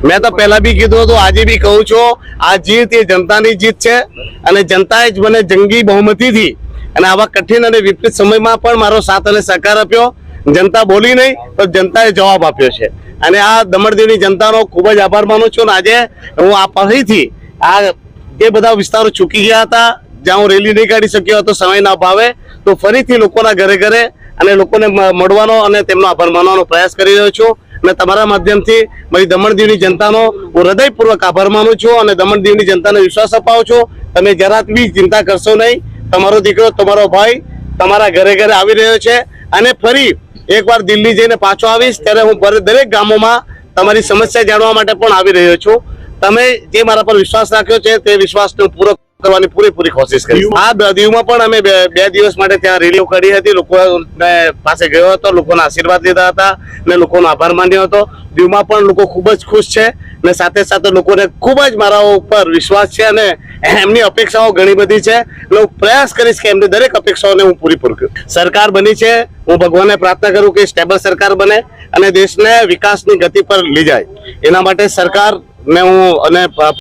મેં તો પહેલા બી કીધું હતું, આજે બી કહું છું, આ જીત એ જનતાની જીત છે અને જનતાએ જ મને જંગી બહુમતીથી અને આવા કઠિન અને વિપરીત સમયમાં પણ મારો સાથ અને સહકાર આપ્યો. જનતા બોલી નહીં તો જનતાએ જવાબ આપ્યો છે અને આ દમણ-દીવની જનતાનો ખૂબ જ આભાર માનું છું. અને આજે હું આ ફરીથી આ જે બધા વિસ્તારો ચૂકી ગયા હતા, જ્યાં હું રેલી નહીં કાઢી શક્યો હતો સમયના અભાવે, તો ફરીથી લોકોના ઘરે ઘરે અને લોકોને મળવાનો અને તેમનો આભાર માનવાનો પ્રયાસ કરી રહ્યો છું. અને તમારા માધ્યમથી મારી દમણ-દીવની જનતાનો હું હૃદયપૂર્વક આભાર માનું છું અને દમણ-દીવની જનતાને વિશ્વાસ અપાવું છું, તમે જરાક બી ચિંતા કરશો નહીં. તમારો દીકરો, તમારો ભાઈ તમારા ઘરે ઘરે આવી રહ્યો છે અને ફરી એકવાર દિલ્હી જઈને પાછો આવીશ ત્યારે હું દરેક ગામોમાં તમારી સમસ્યા જાણવા માટે પણ આવી રહ્યો છું. તમે જે મારા પર વિશ્વાસ રાખ્યો છે તે વિશ્વાસને પૂરો કરવાની પૂરેપૂરી કોશિશ કરીશ. આ દીવમાં પણ અમે બે દિવસ માટે ત્યાં રેલીઓ કરી હતી, લોકો પાસે ગયો હતો, લોકોના આશીર્વાદ લીધા હતા અને લોકોનો આભાર માન્યો હતો. દીવમાં પણ લોકો ખૂબ જ ખુશ છે અને સાથે સાથે લોકોને ખૂબ જ મારા ઉપર વિશ્વાસ છે અને એમની અપેક્ષાઓ ઘણી બધી છે. એટલે હું પ્રયાસ કરીશ કે એમની દરેક અપેક્ષાઓને હું પૂરી કરું. સરકાર બની છે, હું ભગવાનને પ્રાર્થના કરું કે સ્ટેબલ સરકાર બને અને દેશને વિકાસની ગતિ પર લઈ જાય. એના માટે સરકારને હું અને